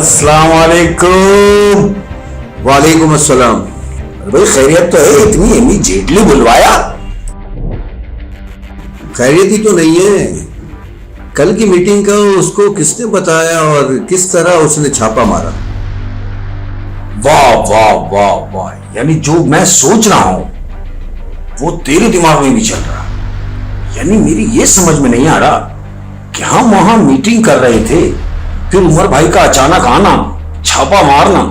अस्सलाम वालेकुम। वालेकुम अस्सलाम। भाई खैरियत तो है? इतनी इमीडिएटली बुलवाया? खैरियत ही तो नहीं है। कल की मीटिंग का उसको किसने बताया और किस तरह उसने छापा मारा? वाह वाह वाह वाह, यानी जो मैं सोच रहा हूं वो तेरे दिमाग में भी चल रहा। यानी मेरी ये समझ में नहीं आ रहा कि हम वहां मीटिंग कर रहे थे, फिर उमर भाई का अचानक आना, छापा मारना।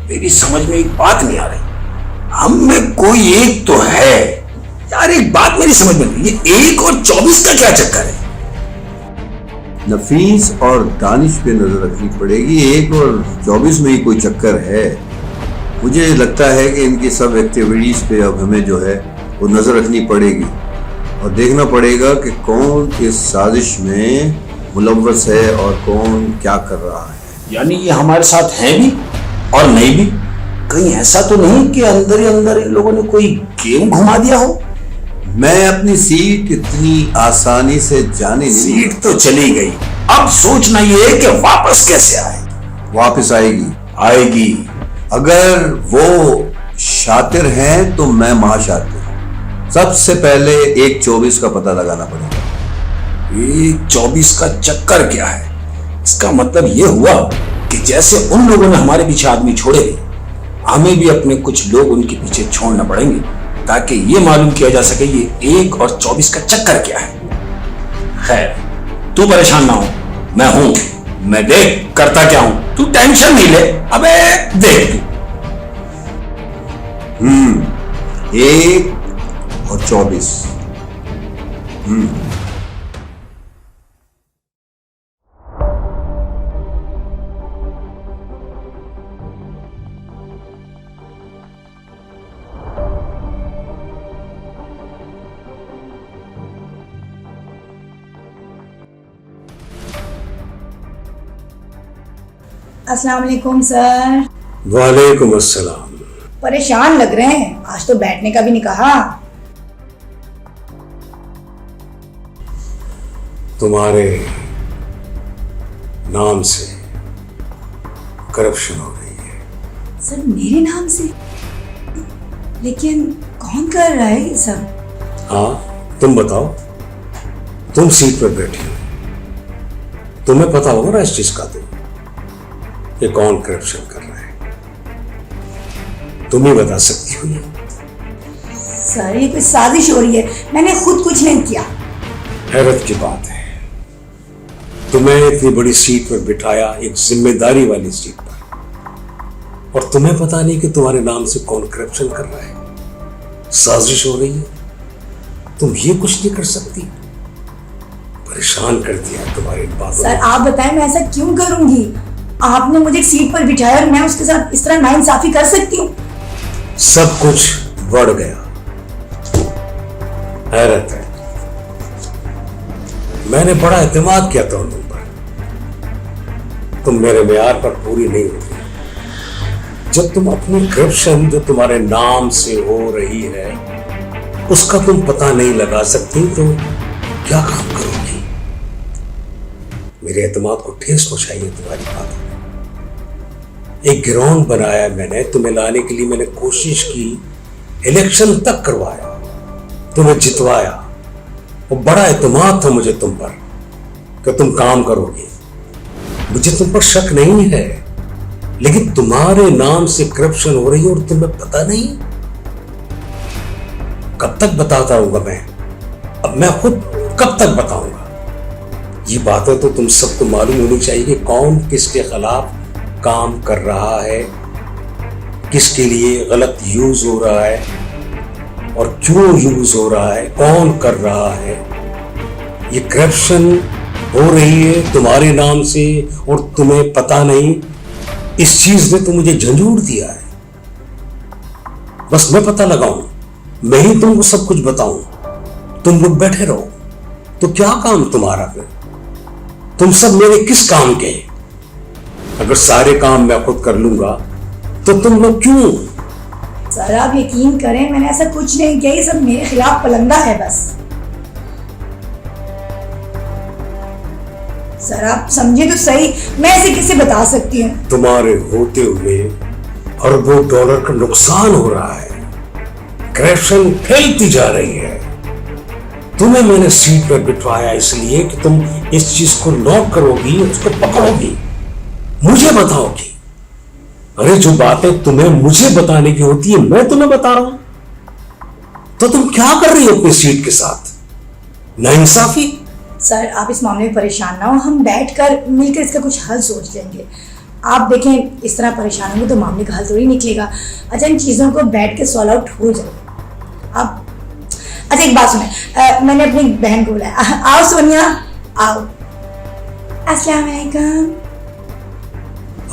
मेरी समझ में एक बात नहीं आ रही। हम में कोई एक तो है यार। एक बात मेरी समझ में नहीं, ये 1 और 24 का क्या चक्कर है? नफीस और दानिश पे नजर रखनी पड़ेगी। 1 और 24 में ही कोई चक्कर है? मुझे लगता है कि इनकी सब एक्टिविटीज पे अब हमें जो है वो नजर रखनी पड़ेगी और देखना पड़ेगा कि कौन इस साजिश में मुलव्वस है और कौन क्या कर रहा है। यानी ये हमारे साथ हैं भी और नहीं भी? कहीं ऐसा तो नहीं कि अंदर ही अंदर इन लोगों ने कोई गेम घुमा दिया हो? मैं अपनी सीट इतनी आसानी से जाने नहीं। सीट तो चली गई, अब सोचना ये है कि वापस कैसे आए। वापस आएगी। अगर वो शातिर हैं तो मैं महाशातिर। सबसे पहले 1-24 का पता लगाना पड़ेगा। 1-24 का चक्कर क्या है? इसका मतलब यह हुआ कि जैसे उन लोगों ने हमारे पीछे आदमी छोड़े थे, हमें भी अपने कुछ लोग उनके पीछे छोड़ना पड़ेंगे ताकि ये मालूम किया जा सके ये 1 और 24 का चक्कर क्या है। खैर, तू परेशान ना हो, मैं हूं। मैं देख करता क्या हूं, तू टेंशन नहीं ले। अबे देख तू। 1 और 24। अस्सलाम वालेकुम सर। वालेकुम अस्सलाम। परेशान लग रहे हैं, आज तो बैठने का भी नहीं कहा। तुम्हारे नाम से करप्शन हो रही है। सर मेरे नाम से? लेकिन कौन कर रहा है ये सब? हाँ तुम बताओ, तुम सीट पर बैठी हो, तुम्हें पता होगा ना इस चीज का ये कौन करप्शन कर रहा है? तुम ही बता सकती हो। सर ये कोई साजिश हो रही है, मैंने खुद कुछ नहीं किया। हैरत की बात है, तुम्हें इतनी बड़ी सीट पर बिठाया, एक जिम्मेदारी वाली सीट पर, और तुम्हें पता नहीं कि तुम्हारे नाम से कौन करप्शन कर रहा है, साजिश हो रही है। तुम ये कुछ नहीं कर सकती? परेशान कर दिया तुम्हारी बातों। सर आप बताएं मैं ऐसा क्यों करूंगी? आपने मुझे एक सीट पर बिठाया और मैं उसके साथ इस तरह नाइंसाफी कर सकती हूँ? सब कुछ बढ़ गया। हैरत है, मैंने बड़ा एतमाद किया था उन पर, तुम मेरे मेयार पर पूरी नहीं होती। जब तुम अपनी करप्शन जो तुम्हारे नाम से हो रही है उसका तुम पता नहीं लगा सकती तो क्या काम करोगी? मेरे एतमाद को ठेस पहुंचाई है तुम्हारी बात। एक ग्राउंड बनाया मैंने तुम्हें लाने के लिए, मैंने कोशिश की, इलेक्शन तक करवाया, तुम्हें जितवाया, और बड़ा एतमाद था मुझे तुम पर कि तुम काम करोगे। मुझे तुम पर शक नहीं है, लेकिन तुम्हारे नाम से करप्शन हो रही है और तुम्हें पता नहीं। कब तक बताता रहूंगा मैं? अब मैं खुद कब तक बताऊंगा? ये बातें तो तुम सबको मालूम होनी चाहिए कि कौन किसके खिलाफ काम कर रहा है, किसके लिए गलत यूज हो रहा है और क्यों यूज हो रहा है, कौन कर रहा है। ये करप्शन हो रही है तुम्हारे नाम से और तुम्हें पता नहीं। इस चीज ने तो मुझे झंझोड़ दिया है। बस मैं पता लगाऊं, मैं ही तुमको सब कुछ बताऊं, तुम लोग बैठे रहो, तो क्या काम तुम्हारा? फिर तुम सब मेरे किस काम के? अगर सारे काम मैं खुद कर लूंगा तो तुम लोग क्यों? सर आप यकीन करें मैंने ऐसा कुछ नहीं किया, ये सब मेरे खिलाफ पलंदा है बस। सर आप समझे तो सही, मैं ऐसे किसे बता सकती हूँ? तुम्हारे होते हुए अरबों डॉलर का नुकसान हो रहा है, करप्शन फैलती जा रही है। तुम्हें मैंने सीट पर बिठवाया इसलिए कि तुम इस चीज को नोट करोगी, उसको पकड़ोगी, मुझे बताओगी। अरे जो बातें तुम्हें मुझे बताने की होती है मैं तुम्हें बता रहा हूं, तो तुम क्या कर रही हो अपनी सीट के साथ? नाइंसाफी। सर आप इस मामले में परेशान ना हो, हम बैठकर मिलकर इसका कुछ हल सोच लेंगे। आप देखें इस तरह परेशान होंगे तो मामले का हल थोड़ी निकलेगा। अच्छा इन चीज़ों को बैठ के सॉल्व आउट हो जाए। आप अच्छा एक बात सुने, मैंने अपनी बहन को बुलाया। आओ सोनिया आओ। अस्सलाम वालेकुम।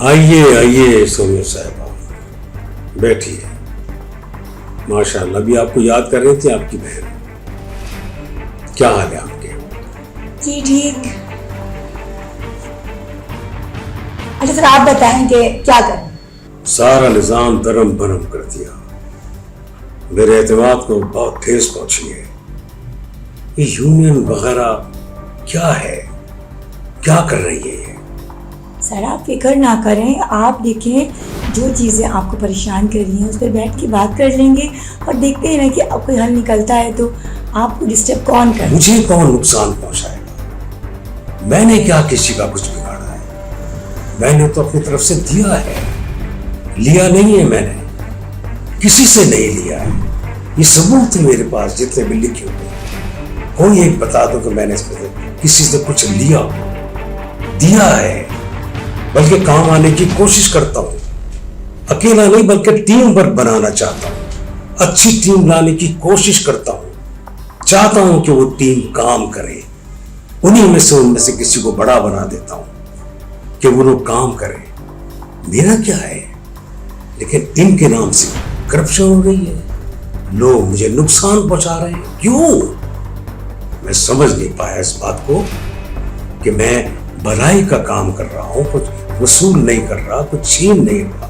आइए आइए सोनिया साहबा, बैठिए। माशाल्लाह, अभी आपको याद कर रही थी आपकी बहन। क्या हाल है आपके? जी ठीक। अच्छा सर आप बताएं कि क्या करें? सारा निजाम दरम बरम कर दिया, मेरे एतमाद को बहुत ठेस पहुंची है। ये यूनियन वगैरह क्या है, क्या कर रही है ये? सर आप फिक्र ना करें, आप देखें जो चीज़ें आपको परेशान कर रही हैं उस पर बैठ के बात कर लेंगे और देखते हैं ना कि अब कोई हल निकलता है तो आपको डिस्टर्ब कौन करे। मुझे कौन नुकसान पहुंचाएगा? मैंने क्या किसी का कुछ बिगाड़ा है? मैंने तो अपनी तरफ से दिया है, लिया नहीं है मैंने, किसी से नहीं लिया है। ये सबूत है मेरे पास जितने भी लिखे हुए, कोई एक बता दो कि मैंने इसमें किसी से कुछ लिया, दिया है। बल्कि काम आने की कोशिश करता हूं, अकेला नहीं बल्कि टीम वर्क बनाना चाहता हूं, अच्छी टीम लाने की कोशिश करता हूं, चाहता हूं कि वो टीम काम करे। उन्हीं में से किसी को बड़ा बना देता हूं कि वो लोग काम करें। मेरा क्या है, लेकिन इनके नाम से करप्शन हो रही है, लोग मुझे नुकसान पहुंचा रहे हैं। क्यों? मैं समझ नहीं पाया इस बात को कि मैं भलाई का काम कर रहा हूं, कुछ वसूल नहीं कर रहा, कुछ छीन नहीं रहा,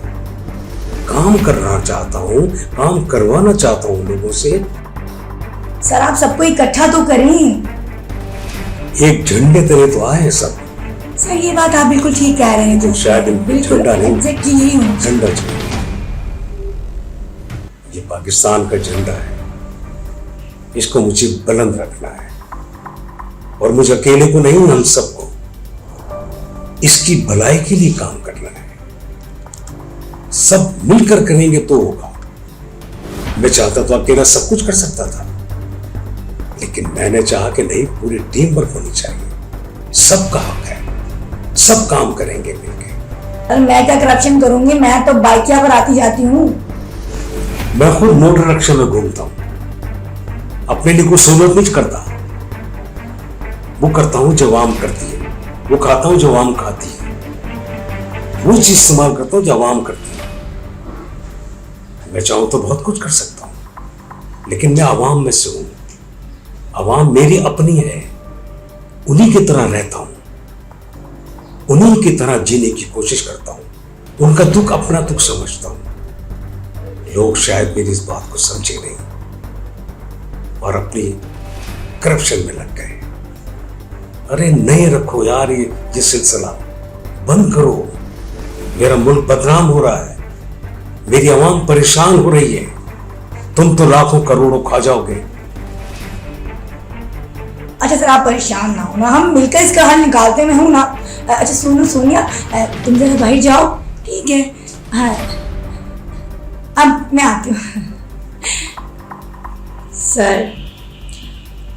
काम करना चाहता हूं, काम करवाना चाहता हूं लोगों से। सर आप सबको इकट्ठा तो करें। एक झंडे तले तो आए सब। सर ये बात आप बिल्कुल ठीक कह रहे हैं। जो शायद इनको झंडा नहीं, एग्जैक्टली यही होना चाहिए। झंडा चाहिए। ये पाकिस्तान का झंडा है, इसको मुझे बुलंद रखना है, और मुझे अकेले को नहीं, हम सबको इसकी भलाई के लिए काम करना है। सब मिलकर करेंगे तो होगा। मैं चाहता तो अकेला सब कुछ कर सकता था, लेकिन मैंने चाहा कि नहीं, पूरी टीम वर्क होनी चाहिए। सबका हक है, सब काम करेंगे मिलकर। और मैं क्या करप्शन करूंगी? मैं तो बाइकिया पर आती जाती हूँ। मैं खुद मोटर रिक्शा में घूमता हूं, अपने लिए कुछ सहूलत नहीं करता। वो करता हूं जो आवाम करती है, वो खाता हूं जो आवाम खाती है, वो चीज इस्तेमाल करता हूं जो आवाम करती है। मैं चाहूं तो बहुत कुछ कर सकता हूं, लेकिन मैं आवाम में से हूं, आवाम मेरी अपनी है, उन्हीं की तरह रहता हूं, उन्हीं की तरह जीने की कोशिश करता हूं, उनका दुख अपना दुख समझता हूं। लोग शायद मेरी इस बात को समझे नहीं और अपनी करप्शन में लग गए। अरे नहीं रखो यार, ये सिलसिला बंद करो। मेरा मुल्क बदनाम हो रहा है, मेरी आवाम परेशान हो रही है, तुम तो लाखों करोड़ों खा जाओगे। अच्छा सर आप परेशान ना हो ना, हम मिलकर इसका हल निकालते हैं। मैं हूं ना। अच्छा सुनो सोनिया, तुम जरा बाहर जाओ, ठीक है? हाँ अब मैं आती हूँ। सर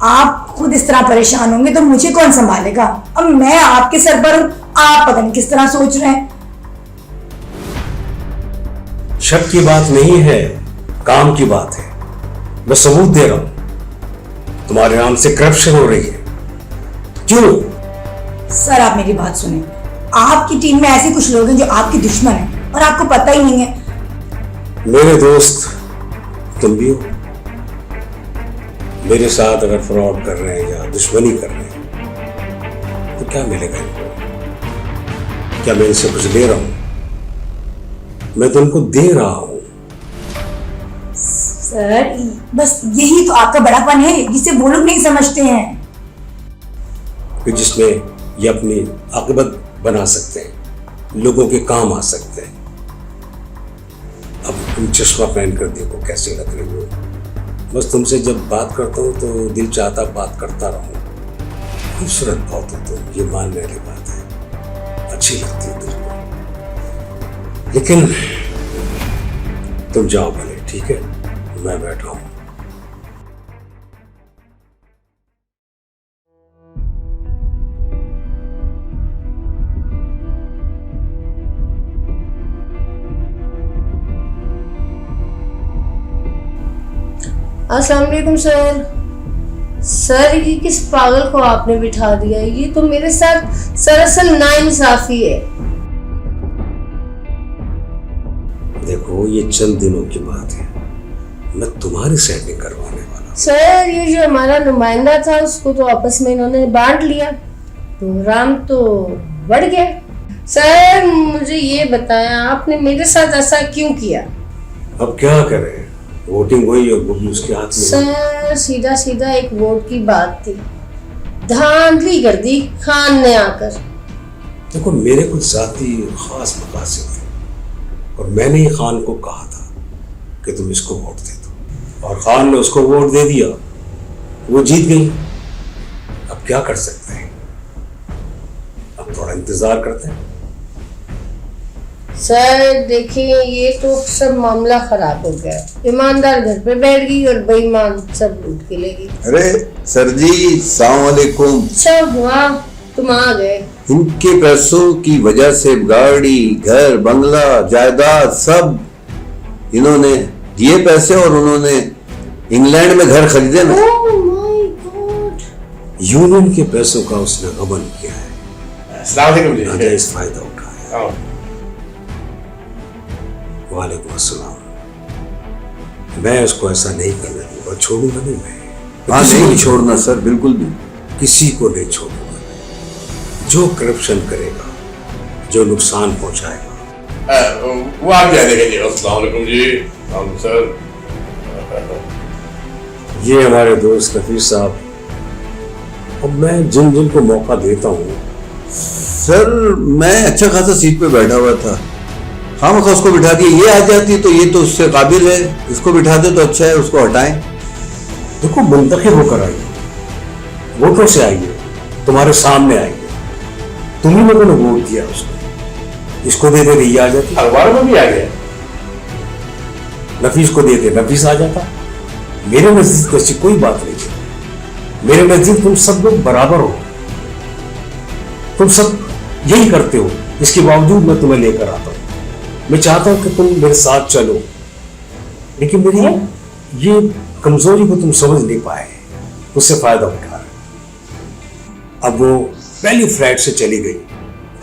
आप खुद इस तरह परेशान होंगे तो मुझे कौन संभालेगा? अब मैं आपके सर पर हूं, आप पता नहीं किस तरह सोच रहे हैं। शक की बात नहीं है, काम की बात है। मैं सबूत दे रहा हूं, तुम्हारे नाम से करप्शन हो रही है। क्यों? सर आप मेरी बात सुने, आपकी टीम में ऐसे कुछ लोग हैं जो आपके दुश्मन हैं और आपको पता ही नहीं है। मेरे दोस्त तुम भी हो, मेरे साथ अगर फ्रॉड कर रहे हैं या दुश्मनी कर रहे हैं तो क्या मिलेगा इनको? क्या मैं इनसे कुछ ले रहा हूं? मैं तो उनको दे रहा हूं। सर बस यही तो आपका बड़ापन है जिसे वो लोग नहीं समझते हैं। कि जिसमें ये अपनी आकबत बना सकते हैं, लोगों के काम आ सकते हैं। अब तुम चश्मा पहन कर देखो कैसे लग रही हो। बस तुमसे जब बात करता हूँ तो दिल चाहता बात करता रहूं। खूबसूरत बहुत हो तुम, ये मानने वाली बात है, अच्छी लगती है दिल को। लेकिन तुम जाओ भले, ठीक है, मैं बैठा हूं। अस्सलाम वालेकुम सर। सर ये किस पागल को आपने बिठा दिया? ये तो मेरे साथ सरासर नाइंसाफी है। देखो ये चंद दिनों की बात है, मैं तुम्हारी सेटिंग करवाने वाला। सर ये जो हमारा नुमाइंदा था उसको तो आपस में इन्होंने बांट लिया, प्रोग्राम तो बढ़ गया। सर मुझे ये बताया आपने मेरे साथ ऐसा क्यों किया? अब क्या करें, वोटिंग हुई और गुड उसके हाथ में। सर सीधा सीधा एक वोट की बात थी, धांधली कर दी खान ने आकर। देखो मेरे कुछ जाती खास मकासद थे और मैंने ही खान को कहा था कि तुम इसको वोट दे दो, और खान ने उसको वोट दे दिया, वो जीत गई। अब क्या कर सकते हैं, अब थोड़ा इंतजार करते हैं। सर देखिए ये तो सब मामला खराब हो गया। ईमानदार घर पे बैठ गई और बेईमान सब लूट के ले गई। अरे सर जी, सलाम वालेकुम। अच्छा हुआ तुम आ गए। इनके पैसों की वजह से गाड़ी, घर, बंगला, जायदाद सब इन्होंने दिए पैसे, और उन्होंने इंग्लैंड में घर खरीदे ना। Oh my God. यूनियन के पैसों का उसने गबन किया है, अस्सलाम वालेकुम जी। नाजायज फायदा उठाया। आओ। वालेकुम अस्सलाम। मैं उसको ऐसा नहीं करने दूंगा, छोड़ूंगा नहीं मैं। हाँ किसी को नहीं छोड़ना सर, बिल्कुल भी। किसी को नहीं छोड़ूंगा मैं। जो करप्शन करेगा, जो नुकसान पहुंचाएगा, वो आप क्या देखेंगे? अस्सलाम वालेकुम जी। अस्सलाम सर। ये हमारे दोस्त नफीस साहब। अब मैं जिन जिन को मौका देता हूँ, सर मैं अच्छा खासा सीट पे बैठा हुआ था, हम उसको बिठा के ये आ जाती तो ये तो उससे काबिल है, इसको बिठा दे तो अच्छा है, उसको हटाएं। देखो मुंतखब होकर आइए, वोटों से आइए, तुम्हारे सामने आइए। तुम ही लोगों ने वोट दिया उसको, इसको दे दे ये आ जाती, अखबार में भी आ गया। नफीस को दे दे नफीस आ जाता। मेरे नजदीक तो ऐसी कोई बात नहीं है। मेरे नजदीक तुम सब लोग बराबर हो, तुम सब यही करते हो, इसके बावजूद मैं तुम्हें लेकर आता हूं। मैं चाहता हूं कि तुम मेरे साथ चलो, लेकिन मेरी ये कमजोरी को तुम समझ नहीं पाए, उससे फायदा उठा रहे। अब वो पहली फ्लाइट से चली गई,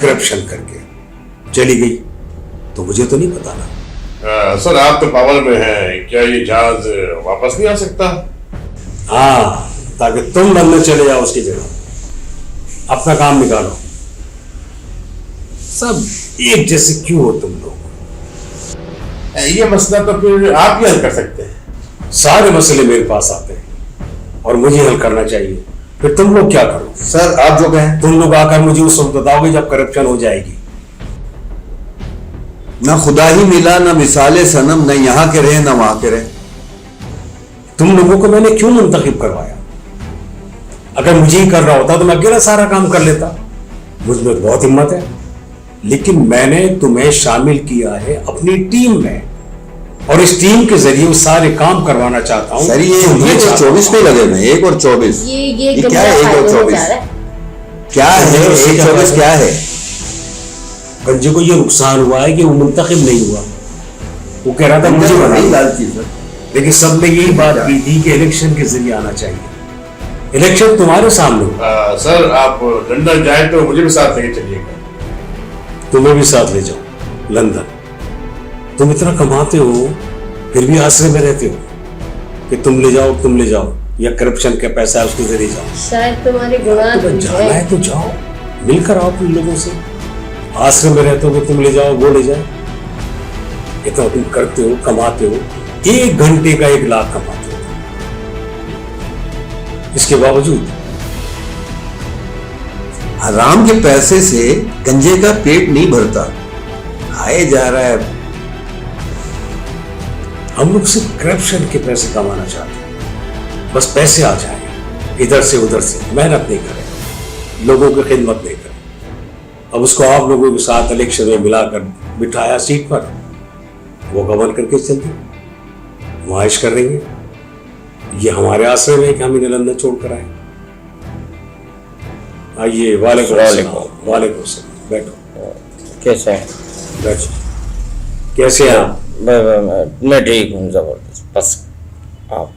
करप्शन करके चली गई, तो मुझे तो नहीं पता ना। सर आप तो पावर में हैं, क्या ये जहाज वापस नहीं आ सकता? हाँ, ताकि तुम लंदन चले जाओ उसकी जगह। अपना काम निकालो। सब एक जैसे क्यों हो तुम लोग? ये मसला तो फिर आप ही हल कर सकते हैं। सारे मसले मेरे पास आते हैं और मुझे हल करना चाहिए, फिर तुम लोग क्या करो? सर आप जो कहें। तुम लोग आकर मुझे उस वक्त बताओगे जब करप्शन हो जाएगी। ना खुदा ही मिला, ना मिसाले सनम, ना यहाँ के रहे ना वहां के रहे। तुम लोगों को मैंने क्यों मुंतखब करवाया? अगर मुझे ही करना होता तो मैं अकेला सारा काम कर लेता। मुझ में बहुत हिम्मत है, लेकिन मैंने तुम्हें शामिल किया है अपनी टीम में, और इस टीम के जरिए वो सारे काम करवाना चाहता हूं। सर ये 24 पे लगे हुए हैं, 1 और 24। ये क्या है 1 और 24? क्या है 1 24? क्या है? गंजे को ये नुकसान हुआ है कि वो मुंतखब नहीं हुआ। वो कह रहा था मुझे बनाना, लालची सर। लेकिन सबने यही बात की थी कि इलेक्शन के जरिए आना चाहिए। इलेक्शन तुम्हारे सामने हो। सर आप लंदन जाए तो मुझे भी साथ लेके चलिएगा। तुम्हें भी साथ ले जाओ लंदन। तुम इतना कमाते हो फिर भी आश्रय में रहते हो कि तुम ले जाओ, या करप्शन का पैसा है उसके जरिए जाओ। शायद तुम्हारे गुनाह तो भी जाना है। है तो जाओ, मिलकर आओ तुम लोगों से। आश्रम में रहते हो कि तुम ले जाओ वो ले जाए। इतना तुम करते हो, कमाते हो, 1 घंटे का 1 लाख कमाते हो। इसके बावजूद हराम के पैसे से गंजे का पेट नहीं भरता, खाए जा रहा है। हम लोग सिर्फ करप्शन के पैसे कमाना चाहते हैं, बस पैसे आ जाए इधर से उधर से, मेहनत नहीं करें, लोगों की खिदमत नहीं करें। अब उसको आप लोगों के साथ इलेक्शन में मिलाकर बिठाया सीट पर, वो गवर्न करके चलते मुआइश करेंगे। ये हमारे आश्रय में कि हम इन्हें लंदन छोड़ कर आए। आइए। वालेकुम अस्सलाम। वालेकुम अस्सलाम। बैठो। कैसे हैं? बैठो। कैसे हैं आप? मैं ठीक हूँ, जबरदस्त। बस आप